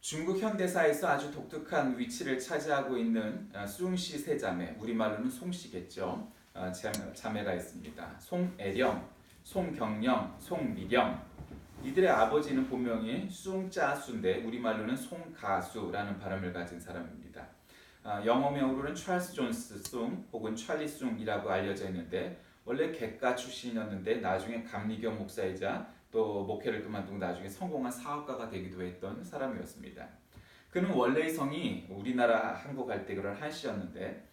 중국 현대사에서 아주 독특한 위치를 차지하고 있는 숭씨 세 자매, 우리말로는 송씨겠죠. 자매가 있습니다. 송애령, 송경령, 송미령. 이들의 아버지는 본명이 숭짜수인데 우리말로는 송가수라는 발음을 가진 사람입니다. 영어명으로는 찰스 존스 숭 혹은 찰리 숭이라고 알려져 있는데 원래 객가 출신이었는데 나중에 감리교 목사이자 또 목회를 그만두고 나중에 성공한 사업가가 되기도 했던 사람이었습니다. 그는 원래의 성이 우리나라 한국 갈 때 그런 한씨였는데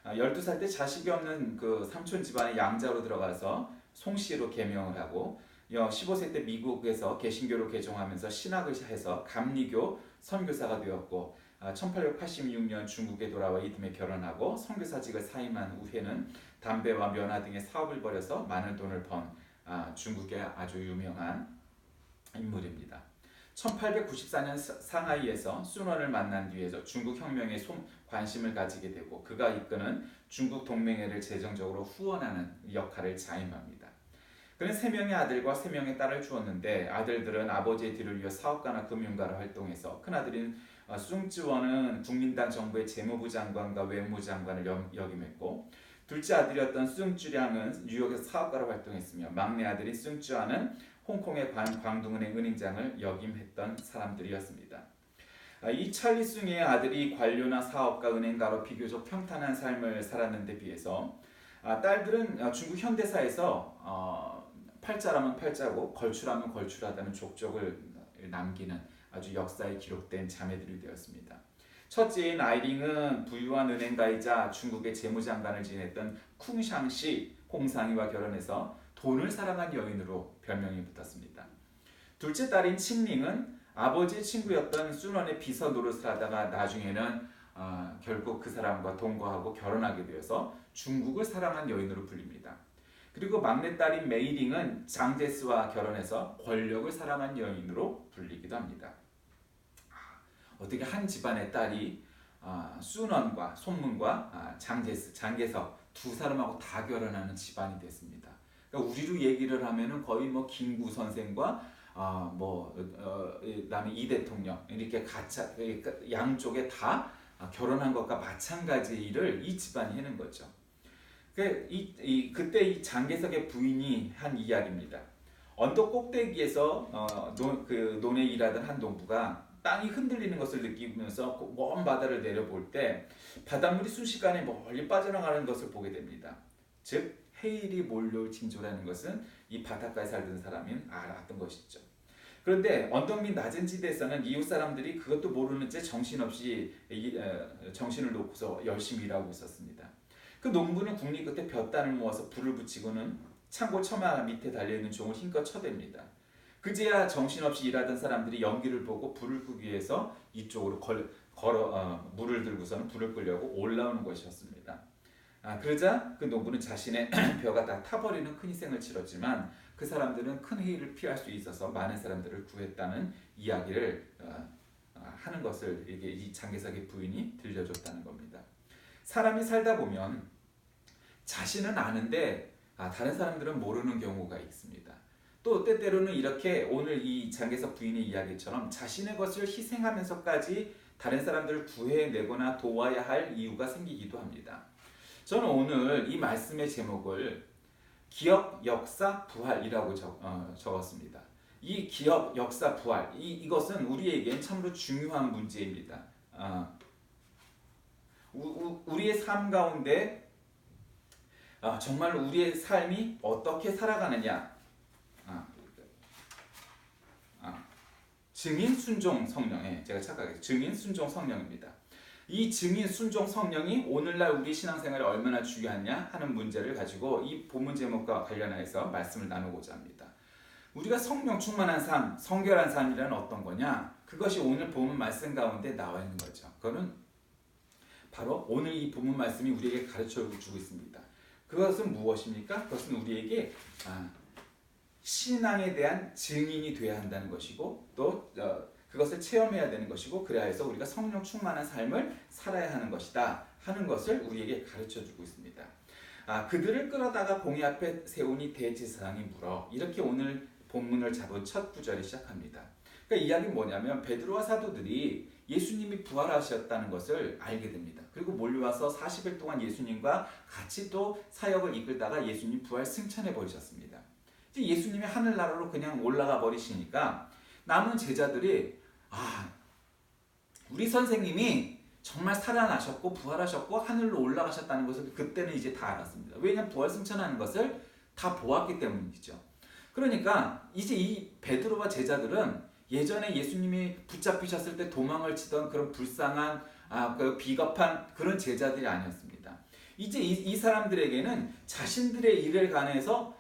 12살 때 자식이 없는 그 삼촌 집안의 양자로 들어가서 송씨로 개명을 하고 15세 때 미국에서 개신교로 개종하면서 신학을 해서 감리교 선교사가 되었고 1886년 중국에 돌아와 이듬해 결혼하고 선교사직을 사임한 후에는 담배와 면화 등의 사업을 벌여서 많은 돈을 번 중국의 아주 유명한 인물입니다. 1894년 상하이에서 순원을 만난 뒤에서 중국 혁명에 관심을 가지게 되고 그가 이끄는 중국 동맹회를 재정적으로 후원하는 역할을 자임합니다. 그는 3명의 아들과 3명의 딸을 주었는데 아들들은 아버지의 뒤를 이어 사업가나 금융가로 활동해서 큰아들인 숭쯔원은 국민당 정부의 재무부 장관과 외무부 장관을 역임했고 둘째 아들이었던 숭쯔량은 뉴욕에서 사업가로 활동했으며 막내 아들인 숭쯔아는 홍콩의 광둥은행 은행장을 역임했던 사람들이었습니다. 이 찰리 숭의 아들이 관료나 사업가, 은행가로 비교적 평탄한 삶을 살았는데 비해서 딸들은 중국 현대사에서 팔자라면 팔자고 걸출하면 걸출하다는 족적을 남기는 아주 역사에 기록된 자매들이 되었습니다. 첫째인 아이링은 부유한 은행가이자 중국의 재무장관을 지냈던 쿵샹씨 홍상이와 결혼해서 돈을 사랑한 여인으로 별명이 붙었습니다. 둘째 딸인 칭링은 아버지의 친구였던 순원의 비서 노릇을 하다가 나중에는 결국 그 사람과 동거하고 결혼하게 되어서 중국을 사랑한 여인으로 불립니다. 그리고 막내딸인 메이링은 장제스와 결혼해서 권력을 사랑한 여인으로 불리기도 합니다. 어떻게 한 집안의 딸이 순원과 손문과 장제석 두 사람하고 다 결혼하는 집안이 됐습니다. 그러니까 우리로 얘기를 하면은 거의 뭐 김구 선생과 그다음에 이 대통령 이렇게 양쪽에 다 결혼한 것과 마찬가지 일을 이 집안이 해낸 거죠. 그때 이 장개석의 부인이 한 이야기입니다. 언덕 꼭대기에서 논에 일하던 한 농부가 땅이 흔들리는 것을 느끼면서 먼 바다를 내려볼 때 바닷물이 순식간에 멀리 빠져나가는 것을 보게 됩니다. 즉 해일이 몰려올 징조라는 것은 이 바닷가에 살던 사람이 알았던 것이죠. 그런데 언덕 밑 낮은 지대에서는 이웃 사람들이 그것도 모르는 채 정신없이 정신을 놓고서 열심히 일하고 있었습니다. 그 농부는 국리 끝에 볕단을 모아서 불을 붙이고는 창고 처마 밑에 달려있는 종을 힘껏 쳐댑니다. 그제야 정신없이 일하던 사람들이 연기를 보고 불을 끄기 위해서 이쪽으로 물을 들고서는 불을 끄려고 올라오는 것이었습니다. 그러자 그 농부는 자신의 벼가 다 타버리는 큰 희생을 치렀지만 그 사람들은 큰 해일을 피할 수 있어서 많은 사람들을 구했다는 이야기를 하는 것을 이 장개석의 부인이 들려줬다는 겁니다. 사람이 살다 보면 자신은 아는데 다른 사람들은 모르는 경우가 있습니다. 또 때때로는 이렇게 오늘 이 장개석 부인의 이야기처럼 자신의 것을 희생하면서까지 다른 사람들을 구해내거나 도와야 할 이유가 생기기도 합니다. 저는 오늘 이 말씀의 제목을 기업, 역사, 부활이라고 적었습니다. 이 기업, 역사, 부활 이것은 우리에겐 참으로 중요한 문제입니다. 우리의 삶 가운데 정말 우리의 삶이 어떻게 살아가느냐 증인 순종 성령 제가 착각했어요. 증인 순종 성령입니다. 이 증인 순종 성령이 오늘날 우리 신앙생활에 얼마나 중요하냐 하는 문제를 가지고 이 본문 제목과 관련해서 말씀을 나누고자 합니다. 우리가 성령 충만한 삶, 성결한 삶이란 어떤 거냐? 그것이 오늘 본문 말씀 가운데 나와 있는 거죠. 그거는 바로 오늘 이 본문 말씀이 우리에게 가르쳐주고 있습니다. 그것은 무엇입니까? 그것은 우리에게 신앙에 대한 증인이 되어야 한다는 것이고 또 그것을 체험해야 되는 것이고 그래야 해서 우리가 성령 충만한 삶을 살아야 하는 것이다 하는 것을 우리에게 가르쳐주고 있습니다. 그들을 끌어다가 공의 앞에 세우니 대제사장이 물어 이렇게 오늘 본문을 잡은 첫 구절이 시작합니다. 그러니까 이 이야기는 뭐냐면 베드로와 사도들이 예수님이 부활하셨다는 것을 알게 됩니다. 그리고 몰려와서 40일 동안 예수님과 같이 또 사역을 이끌다가 예수님 부활 승천해 버리셨습니다. 이제 예수님이 하늘나라로 그냥 올라가 버리시니까 남은 제자들이 우리 선생님이 정말 살아나셨고 부활하셨고 하늘로 올라가셨다는 것을 그때는 이제 다 알았습니다. 왜냐하면 부활 승천하는 것을 다 보았기 때문이죠. 그러니까 이제 이 베드로와 제자들은 예전에 예수님이 붙잡히셨을 때 도망을 치던 그런 불쌍한 그 비겁한 그런 제자들이 아니었습니다. 이제 이 사람들에게는 자신들의 일에 관해서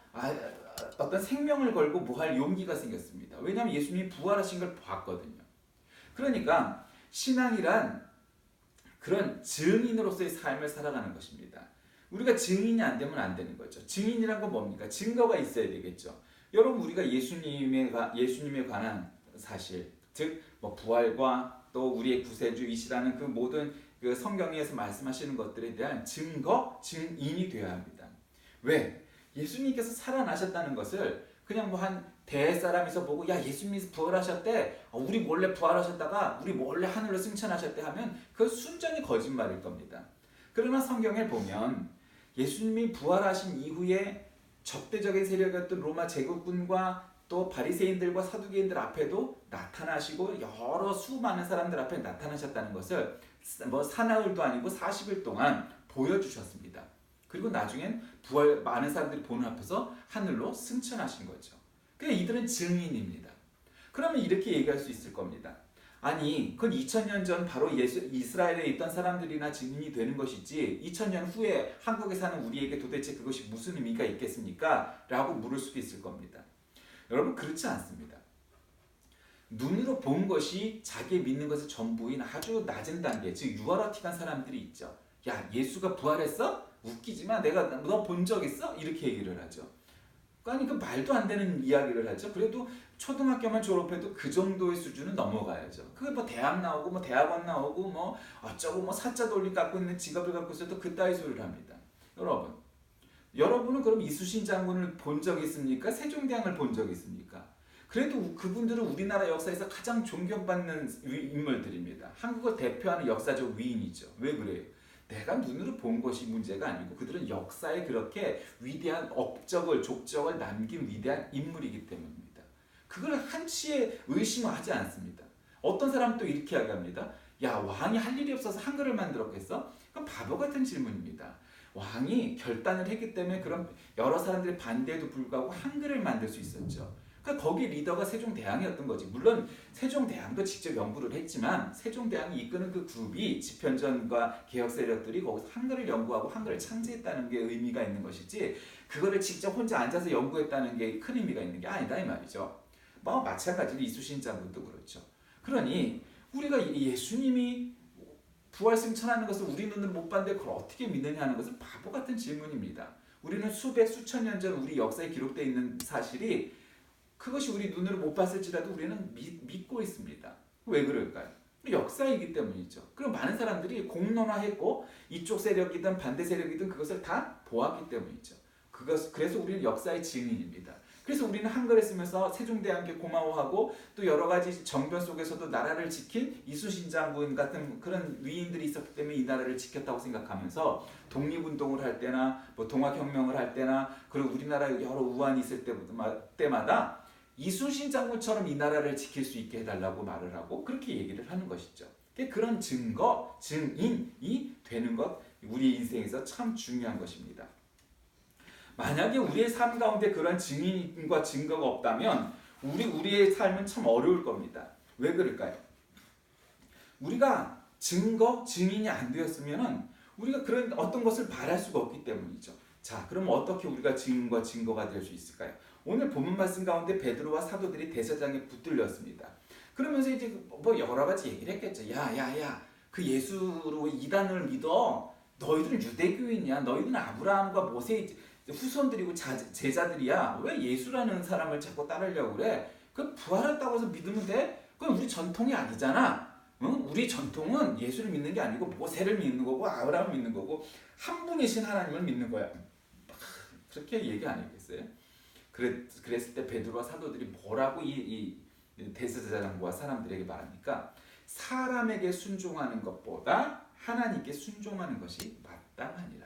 어떤 생명을 걸고 뭐 할 용기가 생겼습니다. 왜냐하면 예수님이 부활하신 걸 봤거든요. 그러니까 신앙이란 그런 증인으로서의 삶을 살아가는 것입니다. 우리가 증인이 안 되면 안 되는 거죠. 증인이란 건 뭡니까? 증거가 있어야 되겠죠. 여러분 우리가 예수님에 관한 사실, 즉 뭐 부활과 또 우리의 구세주이시라는 그 모든 그 성경에서 말씀하시는 것들에 대한 증거, 증인이 되어야 합니다. 왜? 예수님께서 살아나셨다는 것을 그냥 뭐 한 대사람에서 보고 야 예수님이 부활하셨대, 우리 몰래 부활하셨다가 우리 몰래 하늘로 승천하셨대 하면 그 순전히 거짓말일 겁니다. 그러나 성경에 보면 예수님이 부활하신 이후에 적대적인 세력이었던 로마 제국군과 또 바리새인들과 사두개인들 앞에도 나타나시고 여러 수많은 사람들 앞에 나타나셨다는 것을 뭐 사나흘도 아니고 40일 동안 보여주셨습니다. 그리고 나중엔 부활 많은 사람들이 보는 앞에서 하늘로 승천하신 거죠. 그러니까 이들은 증인입니다. 그러면 이렇게 얘기할 수 있을 겁니다. 아니 그건 2000년 전 바로 이스라엘에 있던 사람들이나 증인이 되는 것이지 2000년 후에 한국에 사는 우리에게 도대체 그것이 무슨 의미가 있겠습니까? 라고 물을 수도 있을 겁니다. 여러분 그렇지 않습니다. 눈으로 본 것이 자기 믿는 것의 전부인 아주 낮은 단계, 즉 유아라틱한 사람들이 있죠. 야 예수가 부활했어? 웃기지만 내가 너 본 적 있어? 이렇게 얘기를 하죠. 아니 그 말도 안 되는 이야기를 하죠. 그래도 초등학교만 졸업해도 그 정도의 수준은 넘어가야죠. 그게 뭐 대학 나오고 뭐 대학원 나오고 뭐 어쩌고 뭐 사자 돌리 갖고 있는 직업을 갖고 있어도 그따위 소리를 합니다. 여러분은 그럼 이순신 장군을 본 적 있습니까? 세종대왕을 본 적 있습니까? 그래도 그분들은 우리나라 역사에서 가장 존경받는 인물들입니다. 한국을 대표하는 역사적 위인이죠. 왜 그래요? 내가 눈으로 본 것이 문제가 아니고 그들은 역사에 그렇게 위대한 업적을 족적을 남긴 위대한 인물이기 때문입니다. 그걸 한치의 의심하지 않습니다. 어떤 사람은 또 이렇게 이야기합니다. 야 왕이 할 일이 없어서 한글을 만들었겠어? 그건 바보 같은 질문입니다. 왕이 결단을 했기 때문에 그런 여러 사람들의 반대에도 불구하고 한글을 만들 수 있었죠. 그러니까 거기 리더가 세종대왕이었던 거지. 물론 세종대왕도 직접 연구를 했지만 세종대왕이 이끄는 그 그룹이 집현전과 개혁 세력들이 거기서 한글을 연구하고 한글을 창제했다는 게 의미가 있는 것이지 그거를 직접 혼자 앉아서 연구했다는 게 큰 의미가 있는 게 아니다 이 말이죠. 뭐 마찬가지로 이순신 장군도 그렇죠. 그러니 우리가 예수님이 부활 승천하는 것을 우리 눈으로 못 봤는데 그걸 어떻게 믿느냐 하는 것은 바보 같은 질문입니다. 우리는 수백 수천 년 전 우리 역사에 기록되어 있는 사실이 그것이 우리 눈으로 못 봤을지라도 우리는 믿고 있습니다. 왜 그럴까요? 역사이기 때문이죠. 그럼 많은 사람들이 공론화했고 이쪽 세력이든 반대 세력이든 그것을 다 보았기 때문이죠. 그래서 우리는 역사의 증인입니다. 그래서 우리는 한글을 쓰면서 세종대왕께 고마워하고 또 여러 가지 정변 속에서도 나라를 지킨 이순신 장군 같은 그런 위인들이 있었기 때문에 이 나라를 지켰다고 생각하면서 독립운동을 할 때나 뭐 동학혁명을 할 때나 그리고 우리나라에 여러 우환이 있을 때마다 이순신 장군처럼 이 나라를 지킬 수 있게 해달라고 말을 하고 그렇게 얘기를 하는 것이죠. 그런 증거, 증인이 되는 것 우리 인생에서 참 중요한 것입니다. 만약에 우리의 삶 가운데 그런 증인과 증거가 없다면 우리의 삶은 참 어려울 겁니다. 왜 그럴까요? 우리가 증거, 증인이 안 되었으면 우리가 그런 어떤 것을 말할 수가 없기 때문이죠. 자, 그럼 어떻게 우리가 증인과 증거가 될 수 있을까요? 오늘 본문 말씀 가운데 베드로와 사도들이 대제사장에 붙들렸습니다. 그러면서 이제 뭐 여러 가지 얘기를 했겠죠. 야, 그 예수로 이단을 믿어. 너희들은 유대교인이야. 너희들은 아브라함과 모세의 후손들이고 제자들이야. 왜 예수라는 사람을 자꾸 따르려고 그래? 그 부활했다고 해서 믿으면 돼? 그건 우리 전통이 아니잖아. 응? 우리 전통은 예수를 믿는 게 아니고 모세를 믿는 거고 아브라함을 믿는 거고 한 분이신 하나님을 믿는 거야. 그렇게 얘기 아니겠어요? 그랬을 때 베드로와 사도들이 뭐라고 이 대제사장과 사람들에게 말하니까 사람에게 순종하는 것보다 하나님께 순종하는 것이 마땅하니라.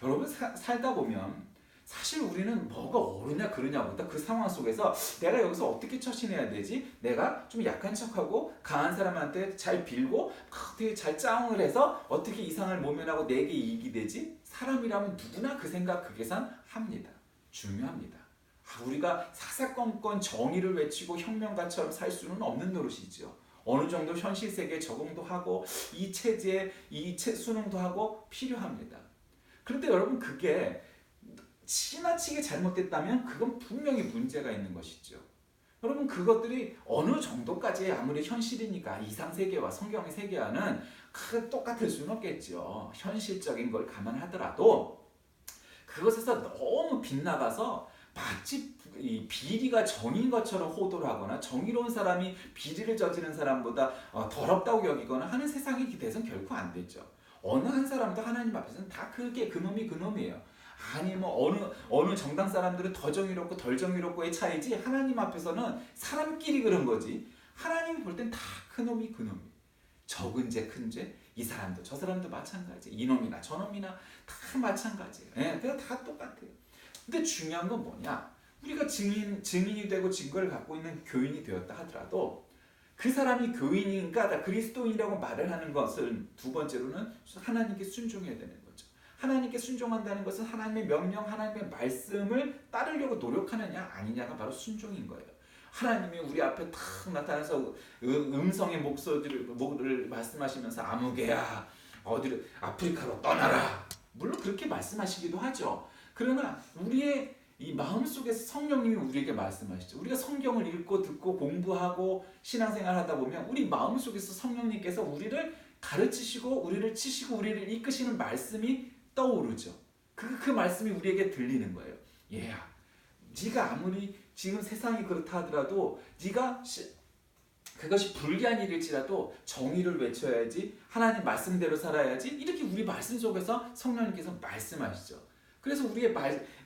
여러분 살다 보면 사실 우리는 뭐가 옳으냐 그르냐보다 그 상황 속에서 내가 여기서 어떻게 처신해야 되지? 내가 좀 약한 척하고 강한 사람한테 잘 빌고 어떻게 잘 짜응을 해서 어떻게 이 상을 모면하고 내게 이익이 되지? 사람이라면 누구나 그 생각 그 계산 합니다. 중요합니다. 우리가 사사건건 정의를 외치고 혁명가처럼 살 수는 없는 노릇이죠. 어느 정도 현실 세계에 적응도 하고 이 체제에 수능도 하고 필요합니다. 그런데 여러분 그게 지나치게 잘못됐다면 그건 분명히 문제가 있는 것이죠. 여러분 그것들이 어느 정도까지 아무리 현실이니까 이상세계와 성경의 세계와는 똑같을 수는 없겠죠. 현실적인 걸 감안하더라도 그것에서 너무 빗나가서 마치 이 비리가 정인 것처럼 호도를 하거나 정의로운 사람이 비리를 저지른 사람보다 더럽다고 여기거나 하는 세상이 돼서는 결코 안 되죠. 어느 한 사람도 하나님 앞에서는 다 그게 그놈이 그놈이에요. 아니 뭐 어느 정당 사람들은 더 정의롭고 덜 정의롭고의 차이지 하나님 앞에서는 사람끼리 그런 거지. 하나님이 볼 땐 다 그놈이 그놈이. 적은 죄 큰 죄 이 사람도 저 사람도 마찬가지. 이놈이나 저놈이나 다 마찬가지예요. 예, 그래서 다 똑같아요. 근데 중요한 건 뭐냐? 우리가 증인이 되고 증거를 갖고 있는 교인이 되었다 하더라도 그 사람이 교인인가 그리스도인이라고 말을 하는 것은 두 번째로는 하나님께 순종해야 되는 거죠. 하나님께 순종한다는 것은 하나님의 명령, 하나님의 말씀을 따르려고 노력하느냐 아니냐가 바로 순종인 거예요. 하나님이 우리 앞에 탁 나타나서 음성의 목소리를 말씀하시면서 아무개야 어디를 아프리카로 떠나라. 물론 그렇게 말씀하시기도 하죠. 그러나 우리의 이 마음속에서 성령님이 우리에게 말씀하시죠. 우리가 성경을 읽고 듣고 공부하고 신앙생활 하다 보면 우리 마음속에서 성령님께서 우리를 가르치시고 우리를 치시고 우리를 이끄시는 말씀이 떠오르죠. 그 말씀이 우리에게 들리는 거예요. 얘야, 네가 아무리 지금 세상이 그렇다 하더라도 네가 그것이 불리한 일일지라도 정의를 외쳐야지, 하나님 말씀대로 살아야지, 이렇게 우리 말씀 속에서 성령님께서 말씀하시죠. 그래서 우리의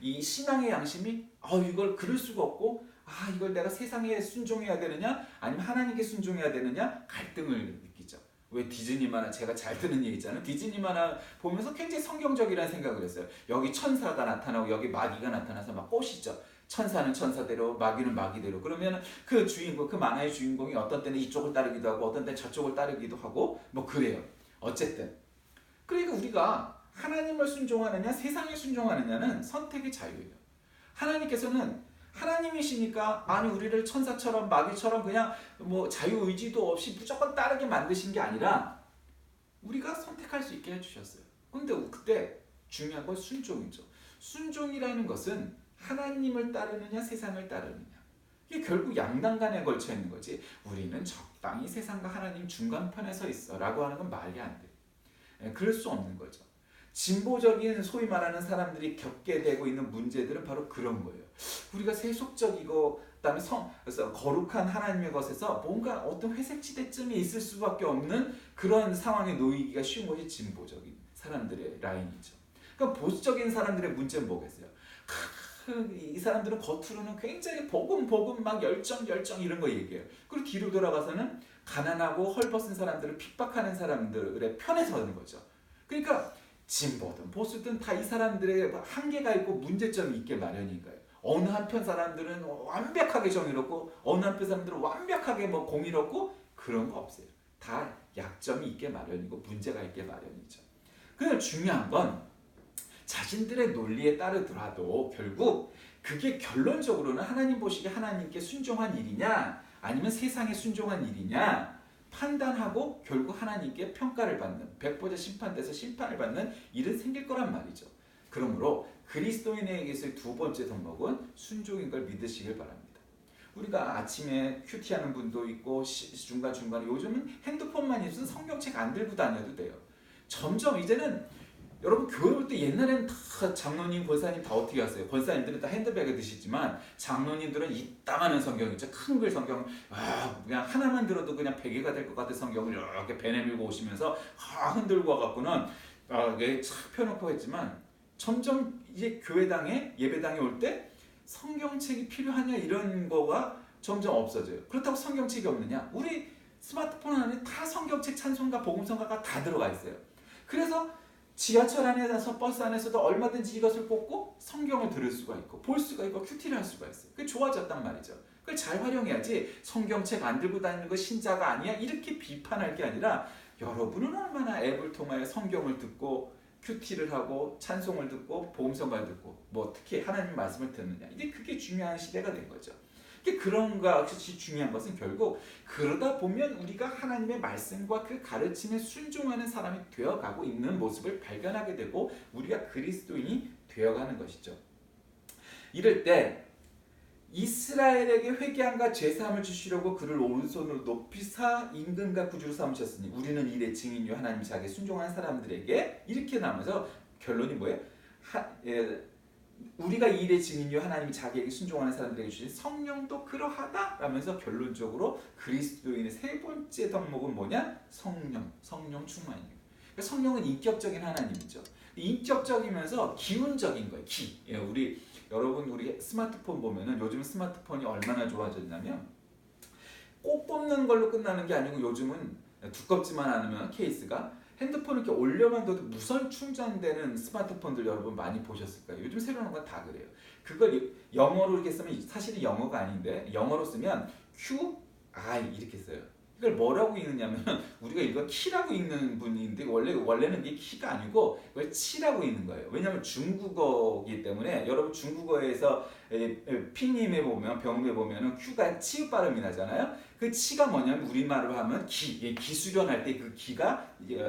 이 신앙의 양심이 이걸 그럴 수가 없고 이걸 내가 세상에 순종해야 되느냐 아니면 하나님께 순종해야 되느냐 갈등을 느끼죠. 왜 디즈니 만화 제가 잘 듣는 얘기잖아요. 디즈니 만화 보면서 굉장히 성경적이라는 생각을 했어요. 여기 천사가 나타나고 여기 마귀가 나타나서 막 꼬시죠. 천사는 천사대로 마귀는 마귀대로. 그러면 그 주인공, 그 만화의 주인공이 어떤 때는 이쪽을 따르기도 하고 어떤 때는 저쪽을 따르기도 하고 뭐 그래요. 어쨌든 그러니까 우리가 하나님을 순종하느냐 세상에 순종하느냐는 선택의 자유예요. 하나님께서는 하나님이시니까 아니 우리를 천사처럼 마귀처럼 그냥 뭐 자유의지도 없이 무조건 따르게 만드신 게 아니라 우리가 선택할 수 있게 해주셨어요. 그런데 그때 중요한 건 순종이죠. 순종이라는 것은 하나님을 따르느냐 세상을 따르느냐, 이게 결국 양단간에 걸쳐 있는 거지. 우리는 적당히 세상과 하나님 중간편에 서 있어 라고 하는 건 말이 안 돼. 그럴 수 없는 거죠. 진보적인 소위 말하는 사람들이 겪게 되고 있는 문제들은 바로 그런 거예요. 우리가 세속적이고 그다음에 그래서 거룩한 하나님의 것에서 뭔가 어떤 회색지대쯤이 있을 수밖에 없는 그런 상황에 놓이기가 쉬운 것이 진보적인 사람들의 라인이죠. 그러니까 보수적인 사람들의 문제는 뭐겠어요? 이 사람들은 겉으로는 굉장히 복음 막 열정 이런 거 얘기해요. 그리고 뒤로 돌아가서는 가난하고 헐벗은 사람들을 핍박하는 사람들의 편에 서는 거죠. 그러니까 진보든 보수든 다 이 사람들의 한계가 있고 문제점이 있게 마련인 거예요. 어느 한편 사람들은 완벽하게 정의롭고 어느 한편 사람들은 완벽하게 뭐 공의롭고 그런 거 없어요. 다 약점이 있게 마련이고 문제가 있게 마련이죠. 그래서 중요한 건 자신들의 논리에 따르더라도 결국 그게 결론적으로는 하나님 보시기에 하나님께 순종한 일이냐 아니면 세상에 순종한 일이냐 판단하고 결국 하나님께 평가를 받는, 백보자 심판대에서 심판을 받는 일은 생길 거란 말이죠. 그러므로 그리스도인에게서의 두 번째 덕목은 순종인 걸 믿으시길 바랍니다. 우리가 아침에 큐티하는 분도 있고 중간중간에 요즘은 핸드폰만 있으면 성경책 안 들고 다녀도 돼요. 점점 이제는 여러분 교회 올 때 옛날에는 다 장로님, 권사님 다 어떻게 하세요? 권사님들은 다 핸드백에 드시지만 장로님들은 이따만한 성경 있죠. 큰 글 성경 그냥 하나만 들어도 그냥 베개가 될 것 같은 성경을 이렇게 배 내밀고 오시면서 흔들고 와갖고는 착 펴놓고 했지만 점점 이제 교회당에 예배당에 올 때 성경책이 필요하냐 이런 거가 점점 없어져요. 그렇다고 성경책이 없느냐? 우리 스마트폰 안에 다 성경책, 찬송가, 복음성가가 다 들어가 있어요. 그래서 지하철 안에서 버스 안에서도 얼마든지 이것을 뽑고 성경을 들을 수가 있고 볼 수가 있고 큐티를 할 수가 있어요. 그게 좋아졌단 말이죠. 그걸 잘 활용해야지 성경책 안 들고 다니는 거 신자가 아니야 이렇게 비판할 게 아니라 여러분은 얼마나 앱을 통하여 성경을 듣고 큐티를 하고 찬송을 듣고 복음성가를 듣고 뭐 특히 하나님 말씀을 듣느냐. 이게 그게 중요한 시대가 된 거죠. 그런 것이 중요한 것은 결국 그러다 보면 우리가 하나님의 말씀과 그 가르침에 순종하는 사람이 되어가고 있는 모습을 발견하게 되고 우리가 그리스도인이 되어가는 것이죠. 이럴 때 이스라엘에게 회개함과 죄사함을 주시려고 그를 오른손으로 높이사 임금과 구주로 삼으셨으니 우리는 이래 증인이요 하나님 자기에 순종한 사람들에게 이렇게 나오면서 결론이 뭐예요? 우리가 이 일의 증인이요 하나님이 자기에게 순종하는 사람들에게 주신 성령도 그러하다 라면서 결론적으로 그리스도인의 세 번째 덕목은 뭐냐? 성령 충만이에요. 그러니까 성령은 인격적인 하나님이죠. 인격적이면서 기운적인 거예요. 여러분 우리 스마트폰 보면은 요즘 스마트폰이 얼마나 좋아졌냐면 꼭 뽑는 걸로 끝나는 게 아니고 요즘은 두껍지만 않으면 케이스가 핸드폰을 이렇게 올려만 둬도 무선 충전되는 스마트폰들 여러분 많이 보셨을 거예요. 요즘 새로 나온 건 다 그래요. 그걸 영어로 이렇게 쓰면 사실은 영어가 아닌데 영어로 쓰면 QI 이렇게 써요. 이걸 뭐라고 읽느냐면 우리가 이거 키라고 읽는 분인데 원래는 이게 키가 아니고 이걸 치라고 읽는 거예요. 왜냐하면 중국어이기 때문에 여러분 중국어에서拼音에 보면 병음에 보면은 Q가 치읍 발음이 나잖아요. 그 치가 뭐냐면 우리말로 하면 기수련할 때 그 기가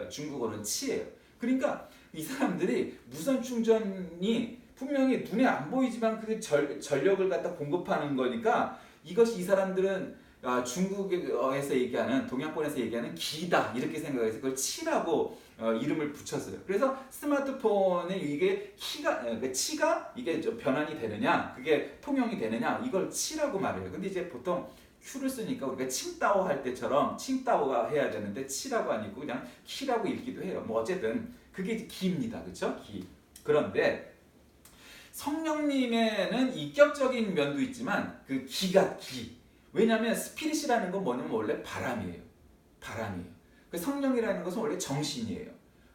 중국어로는 치예요. 그러니까 이 사람들이 무선 충전이 분명히 눈에 안 보이지만 그 전력을 갖다 공급하는 거니까 이것이 이 사람들은 중국에서 얘기하는 동양권에서 얘기하는 기다 이렇게 생각해서 그걸 치라고 이름을 붙였어요. 그래서 스마트폰에 이게 치가 이게 좀 변환이 되느냐, 그게 통용이 되느냐 이걸 치라고 말해요. 근데 이제 보통 Q를 쓰니까 우리가 칭따오 할 때처럼 칭따오가 해야 되는데 치라고 아니고 그냥 키라고 읽기도 해요. 뭐 어쨌든 그게 기입니다, 그렇죠? 기. 그런데 성령님에는 인격적인 면도 있지만 그 기가 기. 왜냐하면 스피릿이라는 건 뭐냐면 원래 바람이에요. 그 성령이라는 것은 원래 정신이에요.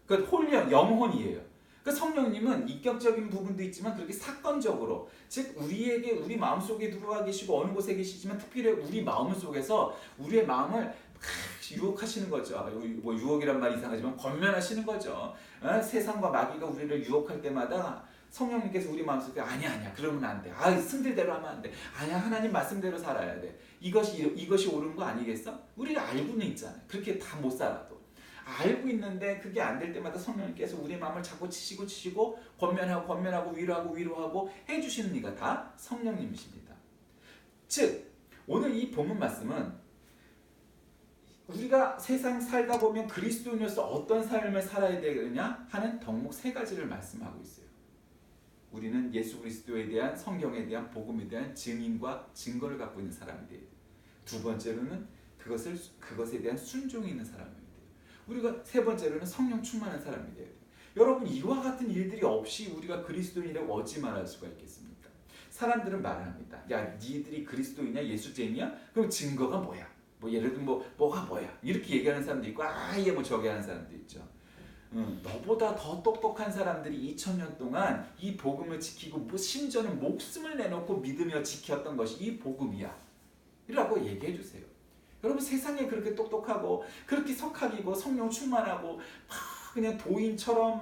그 홀령, 영혼이에요. 그 성령님은 인격적인 부분도 있지만 그렇게 사건적으로 즉 우리 마음속에 들어와 계시고 어느 곳에 계시지만 특별히 우리 마음 속에서 우리의 마음을 유혹하시는 거죠. 뭐 유혹이란 말이 이상하지만 권면하시는 거죠. 세상과 마귀가 우리를 유혹할 때마다 성령님께서 우리 마음속에 아니야 그러면 안 돼. 승들대로 하면 안 돼. 아니야 하나님 말씀대로 살아야 돼. 이것이 옳은 거 아니겠어? 우리가 알고는 있잖아요. 그렇게 다 못 살아도 알고 있는데 그게 안 될 때마다 성령님께서 우리 마음을 자꾸 치시고 권면하고 위로하고 해주시는 이가 다 성령님이십니다. 즉 오늘 이 본문 말씀은 우리가 세상 살다 보면 그리스도인으로서 어떤 삶을 살아야 되느냐 하는 덕목 세 가지를 말씀하고 있어요. 우리는 예수 그리스도에 대한 성경에 대한 복음에 대한 증인과 증거를 갖고 있는 사람이 돼야 돼요. 두 번째로는 그것에 대한 순종이 있는 사람이 돼요. 우리가 세 번째로는 성령 충만한 사람이 돼야 돼요. 여러분 이와 같은 일들이 없이 우리가 그리스도인이라고 어찌 말할 수가 있겠습니까? 사람들은 말을 합니다. 야 니들이 그리스도이냐 예수쟁이야? 그럼 증거가 뭐야? 뭐 예를 들면 뭐가 뭐야? 이렇게 얘기하는 사람도 있고 아예 뭐 저기 하는 사람도 있죠. 너보다 더 똑똑한 사람들이 2000년 동안 이 복음을 지키고 심지어는 목숨을 내놓고 믿으며 지켰던 것이 이 복음이야 라고 얘기해 주세요. 여러분 세상에 그렇게 똑똑하고 그렇게 석학이고 성령 충만하고 그냥 도인처럼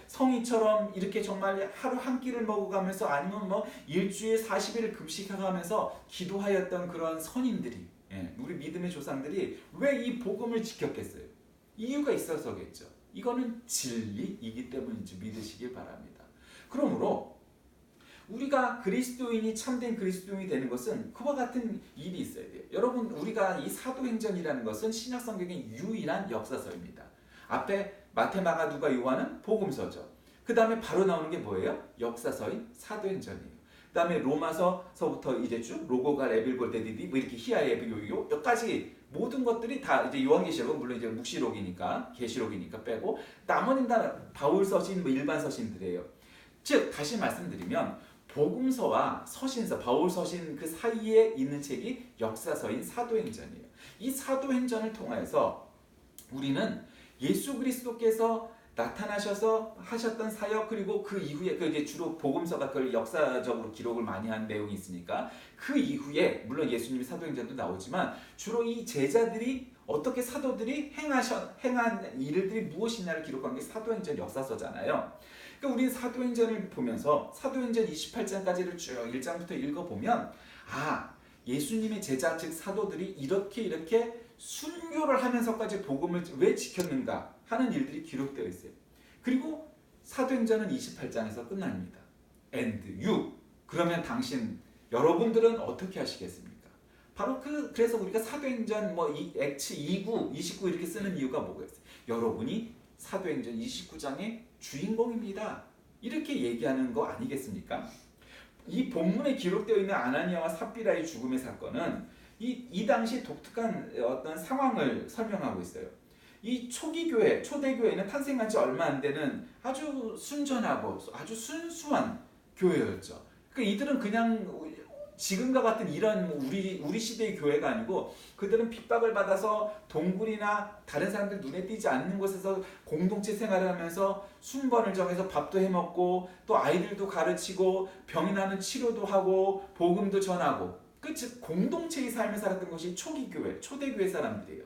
성인처럼 이렇게 정말 하루 한 끼를 먹어가면서 아니면 뭐 일주일에 40일을 금식하면서 기도하였던 그런 선인들이 우리 믿음의 조상들이 왜 이 복음을 지켰겠어요? 이유가 있어서겠죠. 이거는 진리이기 때문인지 믿으시길 바랍니다. 그러므로 우리가 그리스도인이 참된 그리스도인이 되는 것은 그와 같은 일이 있어야 돼요. 여러분 우리가 이 사도행전이라는 것은 신약 성경의 유일한 역사서입니다. 앞에 마태, 마가, 누가, 요한은 복음서죠. 그 다음에 바로 나오는 게 뭐예요? 역사서인 사도행전이에요. 그 다음에 로마서부터 이제 쭉 로고가 레빌골 데디디 뭐 이렇게 히아에비요요 여기까지 모든 것들이 다 이제 요한계시록은 물론 이제 묵시록이니까 계시록이니까 빼고 나머지는 다 바울 서신 뭐 일반 서신들이에요. 즉 다시 말씀드리면 복음서와 서신서, 바울 서신 그 사이에 있는 책이 역사서인 사도행전이에요. 이 사도행전을 통해서 우리는 예수 그리스도께서 나타나셔서 하셨던 사역, 그리고 그 이후에 이제 주로 복음서가 그걸 역사적으로 기록을 많이 한 내용이 있으니까 그 이후에 물론 예수님의 사도행전도 나오지만 주로 이 제자들이 어떻게 사도들이 행한 일들이 무엇이냐를 기록한 게 사도행전 역사서잖아요. 그러니까 우리는 사도행전을 보면서 사도행전 28장까지를 쭉 1장부터 읽어보면 예수님의 제자 즉 사도들이 이렇게 순교를 하면서까지 복음을 왜 지켰는가 하는 일들이 기록되어 있어요. 그리고 사도행전은 28장에서 끝납니다. And you, 그러면 여러분들은 어떻게 하시겠습니까? 바로 그래서 우리가 사도행전 액츠 29, 29 이렇게 쓰는 이유가 뭐겠어요? 여러분이 사도행전 29장의 주인공입니다. 이렇게 얘기하는 거 아니겠습니까? 이 본문에 기록되어 있는 아나니아와 삽비라의 죽음의 사건은 이 당시 독특한 어떤 상황을 설명하고 있어요. 이 초대교회는 탄생한 지 얼마 안 되는 아주 순전하고 아주 순수한 교회였죠. 그러니까 이들은 그냥 지금과 같은 이런 우리 시대의 교회가 아니고 그들은 핍박을 받아서 동굴이나 다른 사람들 눈에 띄지 않는 곳에서 공동체 생활을 하면서 순번을 정해서 밥도 해먹고 또 아이들도 가르치고 병이 나면 치료도 하고 복음도 전하고 즉 공동체의 삶을 살았던 것이 초기교회, 초대교회 사람들이에요.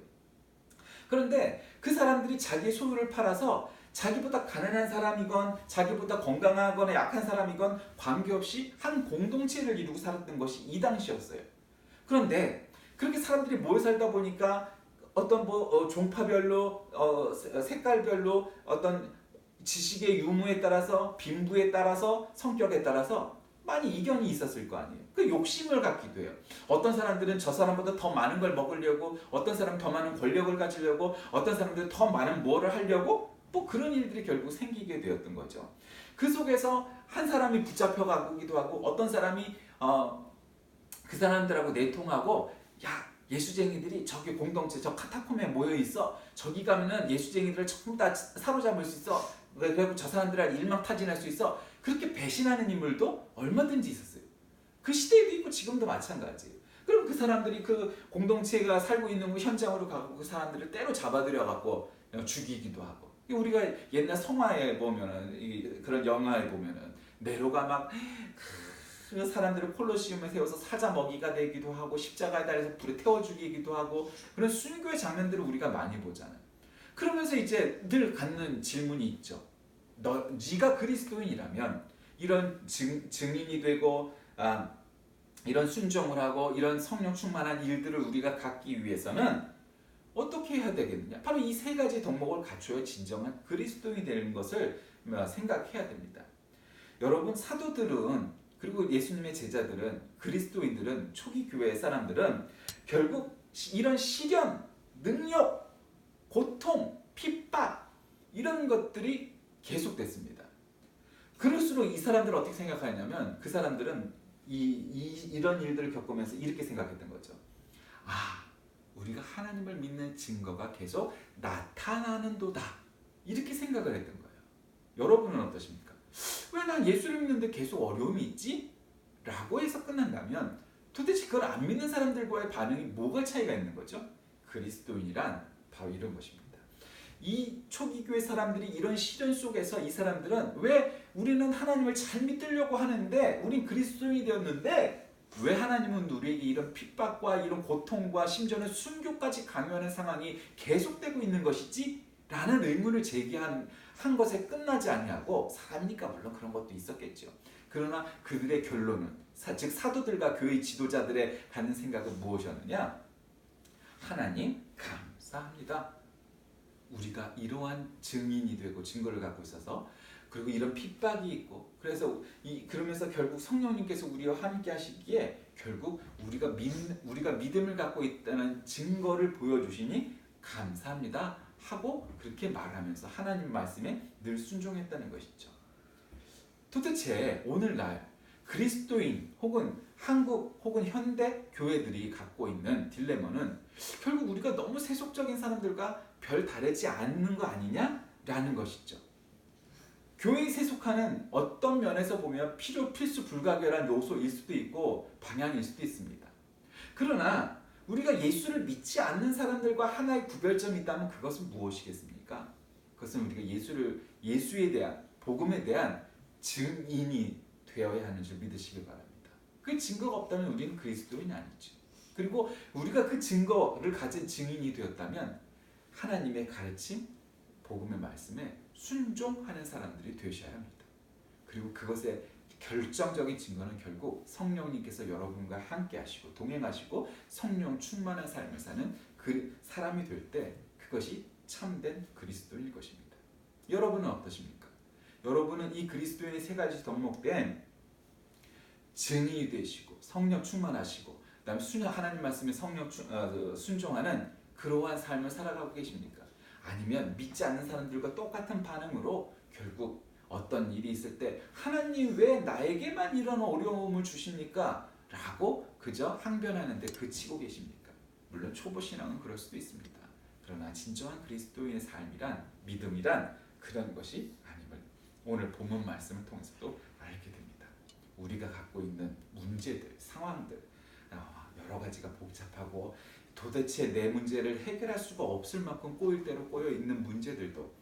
그런데 그 사람들이 자기의 소유를 팔아서 자기보다 가난한 사람이건 자기보다 건강하거나 약한 사람이건 관계없이 한 공동체를 이루고 살았던 것이 이 당시였어요. 그런데 그렇게 사람들이 모여 살다 보니까 어떤 종파별로 색깔별로 어떤 지식의 유무에 따라서 빈부에 따라서 성격에 따라서 많이 이견이 있었을 거 아니에요. 그 욕심을 갖기도 해요. 어떤 사람들은 저 사람보다 더 많은 걸 먹으려고, 어떤 사람은 더 많은 권력을 가지려고, 어떤 사람들은 더 많은 뭐를 하려고 그런 일들이 결국 생기게 되었던 거죠. 그 속에서 한 사람이 붙잡혀 가기도 하고 어떤 사람이 그 사람들하고 내통하고 예수쟁이들이 저기 공동체 저 카타콤에 모여 있어. 저기 가면은 예수쟁이들을 전부 다 사로잡을 수 있어. 그리고 저 사람들을 일망타진할 수 있어. 그렇게 배신하는 인물도 얼마든지 있었어요. 그 시대에도 있고 지금도 마찬가지예요. 그럼 그 사람들이 그 공동체가 살고 있는 현장으로 가고 그 사람들을 때로 잡아들여 갖고 죽이기도 하고. 우리가 옛날 성화에 보면은 그런 영화에 보면은 네로가 막 그 사람들을 콜로시움에 세워서 사자 먹이가 되기도 하고 십자가에 달려서 불에 태워 죽이기도 하고 그런 순교의 장면들을 우리가 많이 보잖아요. 그러면서 이제 늘 갖는 질문이 있죠. 네가 그리스도인이라면 이런 증인이 되고 이런 순종을 하고 이런 성령 충만한 일들을 우리가 갖기 위해서는 어떻게 해야 되겠느냐? 바로 이 세 가지 덕목을 갖춰야 진정한 그리스도인이 되는 것을 생각해야 됩니다. 여러분, 사도들은 그리고 예수님의 제자들은, 그리스도인들은, 초기 교회 사람들은 결국 이런 시련, 능력, 고통, 핍박 이런 것들이 계속됐습니다. 그럴수록 이 사람들은 어떻게 생각하냐면 그 사람들은 이런 일들을 겪으면서 이렇게 생각했던 거죠. 우리가 하나님을 믿는 증거가 계속 나타나는도다. 이렇게 생각을 했던 거예요. 여러분은 어떠십니까? 왜 난 예수를 믿는데 계속 어려움이 있지? 라고 해서 끝난다면 도대체 그걸 안 믿는 사람들과의 반응이 뭐가 차이가 있는 거죠? 그리스도인이란 바로 이런 것입니다. 이 초기교회 사람들이 이런 시련 속에서 이 사람들은 왜 우리는 하나님을 잘 믿으려고 하는데 우린 그리스도인이 되었는데 왜 하나님은 우리에게 이런 핍박과 이런 고통과 심지어는 순교까지 강요하는 상황이 계속되고 있는 것이지? 라는 의문을 제기한 것에 끝나지 아니하고 사람이니까 물론 그런 것도 있었겠죠. 그러나 그들의 결론은 즉 사도들과 교회 지도자들의 갖는 생각은 무엇이었느냐? 하나님 감사합니다. 우리가 이러한 증인이 되고 증거를 갖고 있어서 그리고 이런 핍박이 있고 그러면서 결국 성령님께서 우리와 함께 하시기에 결국 우리가 믿음을 갖고 있다는 증거를 보여주시니 감사합니다 하고 그렇게 말하면서 하나님 말씀에 늘 순종했다는 것이죠. 도대체 오늘날 그리스도인 혹은 한국 혹은 현대 교회들이 갖고 있는 딜레마는 결국 우리가 너무 세속적인 사람들과 별 다르지 않는 거 아니냐라는 것이죠. 교회에 세속하는 어떤 면에서 보면 필수 불가결한 요소일 수도 있고 방향일 수도 있습니다. 그러나 우리가 예수를 믿지 않는 사람들과 하나의 구별점이 있다면 그것은 무엇이겠습니까? 그것은 우리가 예수에 대한 복음에 대한 증인이 되어야 하는 줄 믿으시길 바랍니다. 그 증거가 없다면 우리는 그리스도인이 아니죠. 그리고 우리가 그 증거를 가진 증인이 되었다면 하나님의 가르침, 복음의 말씀에 순종하는 사람들이 되셔야 합니다. 그리고 그것의 결정적인 증거는 결국 성령님께서 여러분과 함께 하시고 동행하시고 성령 충만한 삶을 사는 그 사람이 될 때 그것이 참된 그리스도인 것입니다. 여러분은 어떠십니까? 여러분은 이 그리스도인의 세 가지 덕목된 증인이 되시고 성령 충만하시고 그다음 하나님 말씀에 순종하는 그러한 삶을 살아가고 계십니까? 아니면 믿지 않는 사람들과 똑같은 반응으로 결국 어떤 일이 있을 때 하나님 왜 나에게만 이런 어려움을 주십니까? 라고 그저 항변하는데 그치고 계십니까? 물론 초보 신앙은 그럴 수도 있습니다. 그러나 진정한 그리스도인의 삶이란 믿음이란 그런 것이 아님을 오늘 본문 말씀을 통해서도 알게 됩니다. 우리가 갖고 있는 문제들, 상황들 여러 가지가 복잡하고 도대체 내 문제를 해결할 수가 없을 만큼 꼬일 대로 꼬여 있는 문제들도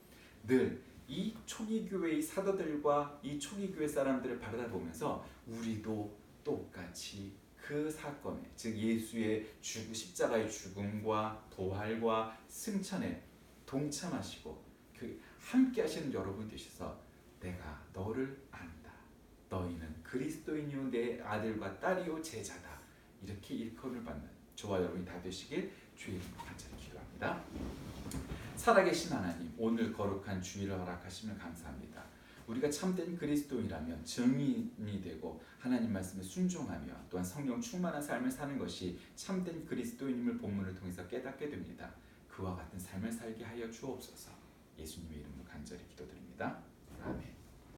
늘 이 초기 교회의 사도들과 이 초기 교회 사람들을 바라보면서 우리도 똑같이 그 사건에 즉 예수의 십자가의 죽음과 부활과 승천에 동참하시고 그 함께 하시는 여러분 되셔서 내가 너를 안다. 너희는 그리스도인이요 내 아들과 딸이요 제자다. 이렇게 일컬음을 받는 저와 여러분이 다 되시길 주의 이름으로 간절히 기도합니다. 살아계신 하나님, 오늘 거룩한 주일을 허락하시면 감사합니다. 우리가 참된 그리스도인이라면 증인이 되고 하나님 말씀에 순종하며 또한 성령 충만한 삶을 사는 것이 참된 그리스도인임을 본문을 통해서 깨닫게 됩니다. 그와 같은 삶을 살게 하여 주옵소서. 예수님의 이름으로 간절히 기도드립니다.